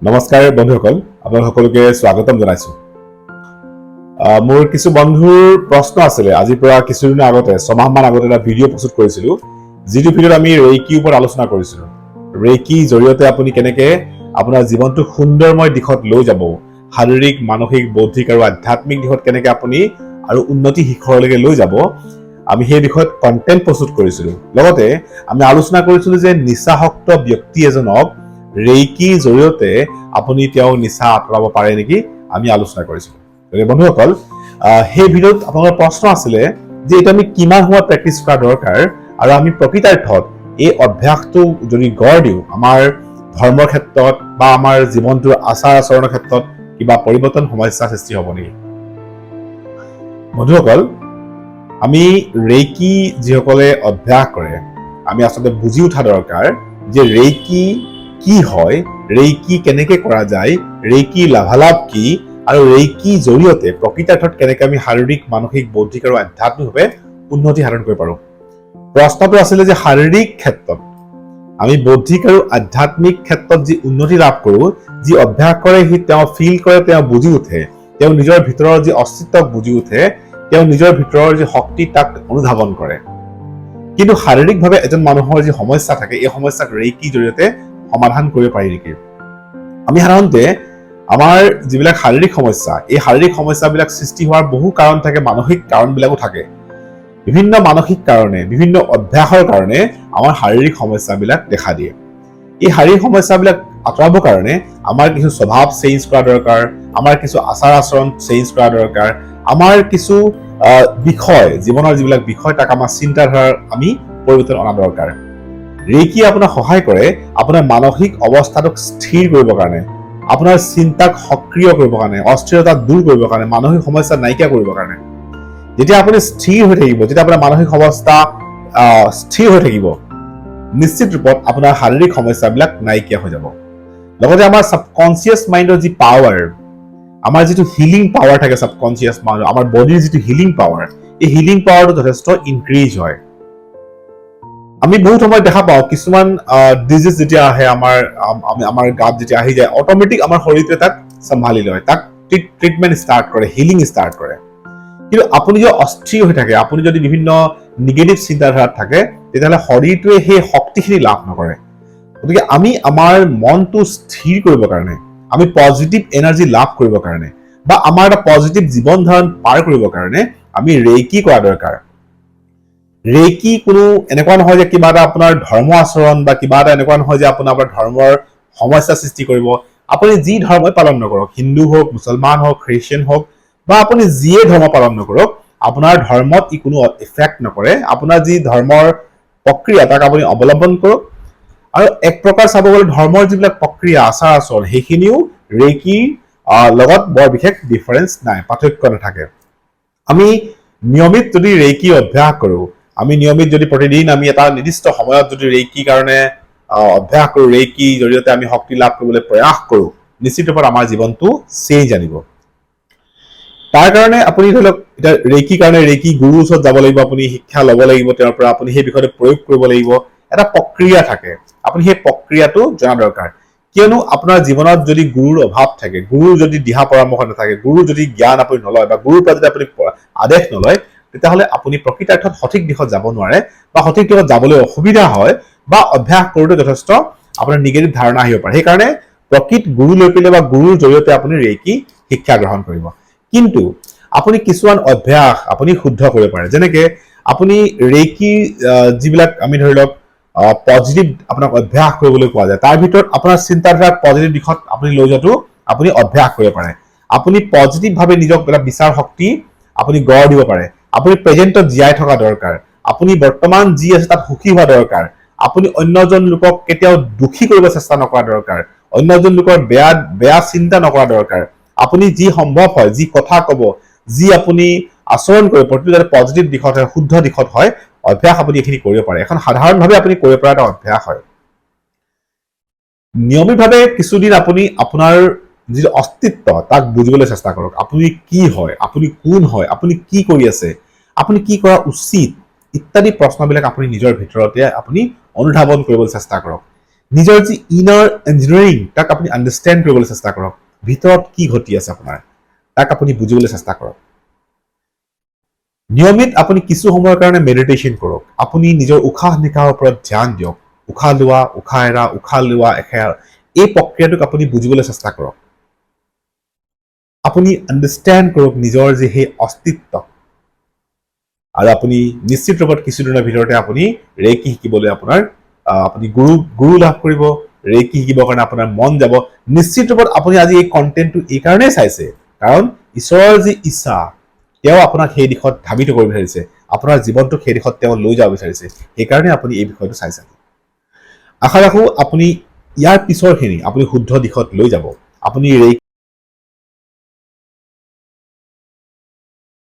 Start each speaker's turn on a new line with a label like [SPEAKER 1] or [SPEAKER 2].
[SPEAKER 1] নমস্কাৰ বন্ধুসকল, আপোনালোক সকলোকে স্বাগতম জনাইছো। মোৰ কিছু বন্ধুৰ প্ৰশ্ন আছিলে। আজিৰ পৰা কিছুদিনৰ আগতে 6 মাহমান আগতে এটা ভিডিঅ' প্ৰস্তুত কৰিছিলো, যিটো ভিডিঅ'ত আমি ৰেইকিৰ ওপৰত আলোচনা কৰিছিলো। ৰেইকিৰ জৰিয়তে আপুনি কেনেকে আপোনাৰ জীৱনটো সুন্দৰময় দিশত লৈ যাব, শাৰীৰিক, মানসিক, বৌদ্ধিক আৰু আধ্যাত্মিক দিশত কেনেকে আপুনি আৰু উন্নতি শিখৰলৈকে লৈ যাব, আমি সেই বিষয়ত কণ্টেণ্ট প্ৰস্তুত কৰিছিলো। লগতে আমি আলোচনা কৰিছিলো যে নিচাসক্ত ব্যক্তি এজনক ৰেইকিৰ জৰিয়তে আপুনি তেওঁ নিচা আঁতৰাব পাৰে নেকি, আমি আলোচনা কৰিছিলো। বন্ধুসকল, সেই ভিডিঅ'ত আপোনালোকৰ প্ৰশ্ন আছিলে যে এইটো আমি কিমান সময় প্ৰেক্টিচ কৰা দৰকাৰ, আৰু আমি প্ৰকৃতাৰ্থত এই অভ্যাসটো যদি গঢ় দিওঁ আমাৰ ধৰ্মৰ ক্ষেত্ৰত বা আমাৰ জীৱনটোৰ আচাৰ আচৰণৰ ক্ষেত্ৰত কিবা পৰিৱৰ্তন, সমস্যা সৃষ্টি হ'ব নেকি। বন্ধুসকল, আমি ৰেইকি যিসকলে অভ্যাস কৰে, আমি আচলতে বুজি উঠা দৰকাৰ যে ৰেইকি কি হয়, ৰেইকি কেনেকে কৰা যায়, ৰেইকি লাভালাভ কি, আৰু ৰেইকি জৰিয়তে প্ৰকৃতাৰ্থত কেনেকে আমি শাৰীৰিক, মানসিক, বৌদ্ধিক আৰু আধ্যাত্মিকভাৱে উন্নতি সাধন কৰিব পাৰোঁ। প্ৰশ্নটো আছিলে যে শাৰীৰিক ক্ষেত্ৰত আমি বৌদ্ধিক আৰু আধ্যাত্মিক ক্ষেত্ৰত যি উন্নতি লাভ কৰোঁ, যি অভ্যাস কৰে সি তেওঁ ফিল কৰে, তেওঁ বুজি উঠে, তেওঁ নিজৰ ভিতৰৰ যি অস্তিত্বক বুজি উঠে, তেওঁ নিজৰ ভিতৰৰ যি শক্তি তাক অনুধাৱন কৰে। কিন্তু শাৰীৰিকভাৱে এজন মানুহৰ যি সমস্যা থাকে, এই সমস্যাক ৰেইকিৰ জৰিয়তে সমাধান কৰিব পাৰি নেকি। আমি সাধাৰণতে আমাৰ যিবিলাক শাৰীৰিক সমস্যা, এই শাৰীৰিক সমস্যাবিলাক সৃষ্টি হোৱাৰ বহু কাৰণ থাকে, মানসিক কাৰণবিলাকো থাকে। বিভিন্ন মানসিক কাৰণে, বিভিন্ন অভ্যাসৰ কাৰণে আমাৰ শাৰীৰিক সমস্যাবিলাক দেখা দিয়ে। এই শাৰীৰিক সমস্যাবিলাক আঁতৰাবৰ কাৰণে আমাৰ কিছু স্বভাৱ চেঞ্জ কৰা দৰকাৰ, আমাৰ কিছু আচাৰ আচৰণ চেঞ্জ কৰা দৰকাৰ, আমাৰ কিছু বিষয়, জীৱনৰ যিবিলাক বিষয় তাক আমাৰ চিন্তাধাৰাৰ আমি পৰিৱৰ্তন অনা দৰকাৰ। ৰেইকিয়ে আপোনাক সহায় কৰে আপোনাৰ মানসিক অৱস্থাটোক স্থিৰ কৰিবৰ কাৰণে, আপোনাৰ চিন্তাক সক্ৰিয় কৰিবৰ কাৰণে, অস্থিৰতা দূৰ কৰিবৰ কাৰণে, মানসিক সমস্যা নাইকিয়া কৰিবৰ কাৰণে। যেতিয়া আপুনি স্থিৰ হৈ থাকিব, যেতিয়া আপোনাৰ মানসিক অৱস্থা স্থিৰ হৈ থাকিব, নিশ্চিত ৰূপত আপোনাৰ শাৰীৰিক সমস্যাবিলাক নাইকিয়া হৈ যাব। লগতে আমাৰ ছাবকনচিয়াছ মাইণ্ডৰ যি পাৱাৰ, আমাৰ যিটো হিলিং পাৱাৰ থাকে ছাবকনচিয়াছ মাইণ্ডৰ, আমাৰ বডিৰ যিটো হিলিং পাৱাৰ, এই হিলিং পাৱাৰটো যথেষ্ট ইনক্ৰিজ হয়। আমি বহুত সময়ত দেখা পাওঁ কিছুমান ডিজিজ যেতিয়া আহে আমাৰ গাত, যেতিয়া আহি যায়, অট'মেটিক আমাৰ শৰীৰটোৱে তাক চম্ভালি লয়, তাক ট্ৰিটমেণ্ট ষ্টাৰ্ট কৰে, হিলিং ষ্টাৰ্ট কৰে। কিন্তু আপুনি যদি অস্থিৰ হৈ থাকে, আপুনি যদি বিভিন্ন নিগেটিভ চিন্তাধাৰাত থাকে, তেতিয়াহ'লে শৰীৰটোৱে সেই শক্তিখিনি লাভ নকৰে। গতিকে আমি আমাৰ মনটো স্থিৰ কৰিবৰ কাৰণে, আমি পজিটিভ এনাৰ্জি লাভ কৰিবৰ কাৰণে, বা আমাৰ এটা পজিটিভ জীৱন ধাৰণ পাৰ কৰিবৰ কাৰণে আমি ৰেইকি কৰা দৰকাৰ। ৰেইকি কোনো এনেকুৱা নহয় যে কিবা এটা আপোনাৰ ধৰ্ম আচৰণ বা কিবা এটা এনেকুৱা নহয় যে আপোনাৰ ধৰ্মৰ সমস্যা সৃষ্টি কৰিব। আপুনি যি ধৰ্মই পালন নকৰক, হিন্দু হওক, মুছলমান হওক, খ্ৰীষ্টিয়ান হওক, বা আপুনি যিয়ে ধৰ্ম পালন নকৰক, আপোনাৰ ধৰ্মত ই কোনো ইফেক্ট নকৰে। আপোনাৰ যি ধৰ্মৰ প্ৰক্ৰিয়া তাক আপুনি অৱলম্বন কৰক। আৰু এক প্ৰকাৰ চাব গ'লে ধৰ্মৰ যিবিলাক প্ৰক্ৰিয়া, আচাৰ আচৰণ, সেইখিনিও ৰেইকিৰ লগত বৰ বিশেষ ডিফাৰেঞ্চ নাই, পাৰ্থক্য নাথাকে। আমি নিয়মিত যদি ৰেইকি অভ্যাস কৰোঁ, আমি নিয়মিত যদি প্ৰতিদিন আমি এটা নিৰ্দিষ্ট সময়ত যদি ৰেইকিৰ কাৰণে অভ্যাস কৰোঁ, ৰেইকিৰ জৰিয়তে আমি শক্তি লাভ কৰিবলৈ প্ৰয়াস কৰোঁ, নিশ্চিত ৰূপত আমাৰ জীৱনটো চেঞ্জ আনিব। তাৰ কাৰণে আপুনি ধৰি লওক, এতিয়া ৰেইকিৰ কাৰণে ৰেইকি গুৰুৰ ওচৰত যাব লাগিব, আপুনি শিক্ষা ল'ব লাগিব তেওঁৰ পৰা, আপুনি সেই বিষয়টো প্ৰয়োগ কৰিব লাগিব। এটা প্ৰক্ৰিয়া থাকে, আপুনি সেই প্ৰক্ৰিয়াটো জনা দৰকাৰ। কিয়নো আপোনাৰ জীৱনত যদি গুৰুৰ অভাৱ থাকে, গুৰুৰ যদি দিহা পৰামৰ্শ নাথাকে, গুৰুৰ যদি জ্ঞান আপুনি নলয়, বা গুৰুৰ পৰা যদি আপুনি আদেশ নলয়, তেতিয়াহ'লে আপুনি প্ৰকৃতাৰ্থত সঠিক দিশত যাব নোৱাৰে, বা সঠিক দিশত যাবলৈ অসুবিধা হয়, বা অভ্যাস কৰোঁতে যথেষ্ট আপোনাৰ নিগেটিভ ধাৰণা আহিব পাৰে। সেইকাৰণে প্ৰকৃত গুৰু লৈ পেলাই বা গুৰুৰ জৰিয়তে আপুনি ৰেইকি শিক্ষা গ্ৰহণ কৰিব। কিন্তু আপুনি কিছুমান অভ্যাস আপুনি শুদ্ধ কৰিব পাৰে। যেনেকে আপুনি ৰেইকিৰ যিবিলাক আমি ধৰি লওক পজিটিভ আপোনাক অভ্যাস কৰিবলৈ কোৱা যায়, তাৰ ভিতৰত আপোনাৰ চিন্তাধাৰা পজিটিভ দিশত আপুনি লৈ যোৱাটো আপুনি অভ্যাস কৰিব পাৰে। আপুনি পজিটিভভাৱে নিজক এটা বিচাৰ শক্তি আপুনি গঢ় দিব পাৰে। আপুনি প্ৰেজেণ্টত জীয়াই থকা দৰকাৰ, আপুনি বৰ্তমান যি আছে তাত সুখী হোৱা দৰকাৰ। আপুনি অন্যজন লোকক কেতিয়াও দুখী কৰিব চেষ্টা নকৰা দৰকাৰ, অন্যজন লোকৰ বেয়া চিন্তা নকৰা দৰকাৰ। আপুনি যি সম্ভৱ হয়, যি কথা ক'ব, যি আপুনি আচৰণ কৰিব, প্ৰতিটো যাতে পজিটিভ দিশত হয়, শুদ্ধ দিশত হয়, অভ্যাস আপুনি এইখিনি কৰিব পাৰে। এখন সাধাৰণভাৱে আপুনি কৰিব পৰা এটা অভ্যাস হয়। নিয়মিতভাৱে কিছুদিন আপুনি আপোনাৰ যিটো অস্তিত্ব তাক বুজিবলৈ চেষ্টা কৰক। আপুনি কি হয়, আপুনি কোন হয়, আপুনি কি কৰি আছে, আপুনি কি কৰা উচিত, ইত্যাদি প্ৰশ্নবিলাক আপুনি নিজৰ ভিতৰতে আপুনি অনুধাৱন কৰিবলৈ চেষ্টা কৰক। নিজৰ যি ইনাৰ ইঞ্জিনিয়াৰিং তাক আপুনি আণ্ডাৰষ্টেণ্ড কৰিবলৈ চেষ্টা কৰক। ভিতৰত কি ঘটি আছে আপোনাৰ তাক আপুনি বুজিবলৈ চেষ্টা কৰক। নিয়মিত আপুনি কিছু সময়ৰ কাৰণে মেডিটেশ্যন কৰক। আপুনি নিজৰ উশাহ নিশাহৰ ওপৰত ধ্যান দিয়ক। উশাহ লোৱা, উশাহ এৰা, উশাহ লোৱা, এৰা, এই প্ৰক্ৰিয়াটোক আপুনি বুজিবলৈ চেষ্টা কৰক। আপুনি আণ্ডাৰষ্টেণ্ড কৰক নিজৰ যি সেই অস্তিত্ব, আৰু আপুনি নিশ্চিত ৰূপত কিছুদিনৰ ভিতৰতে আপুনি ৰেকি শিকিবলৈ আপুনি গুৰু লাভ কৰিব। ৰেকি শিকিবৰ কাৰণে আপোনাৰ মন যাব। নিশ্চিত ৰূপত আপুনি আজি এই কণ্টেণ্টটো এই কাৰণেই চাইছে, কাৰণ ঈশ্বৰৰ যি ইচ্ছা, তেওঁ আপোনাক সেই দিশত ধাবিত কৰিব বিচাৰিছে, আপোনাৰ জীৱনটোক সেই দিশত তেওঁ লৈ যাব বিচাৰিছে। সেইকাৰণে আপুনি এই বিষয়টো চাইছে। আশা ৰাখোঁ আপুনি ইয়াৰ পিছৰখিনি আপুনি শুদ্ধ দিশত লৈ যাব। আপুনি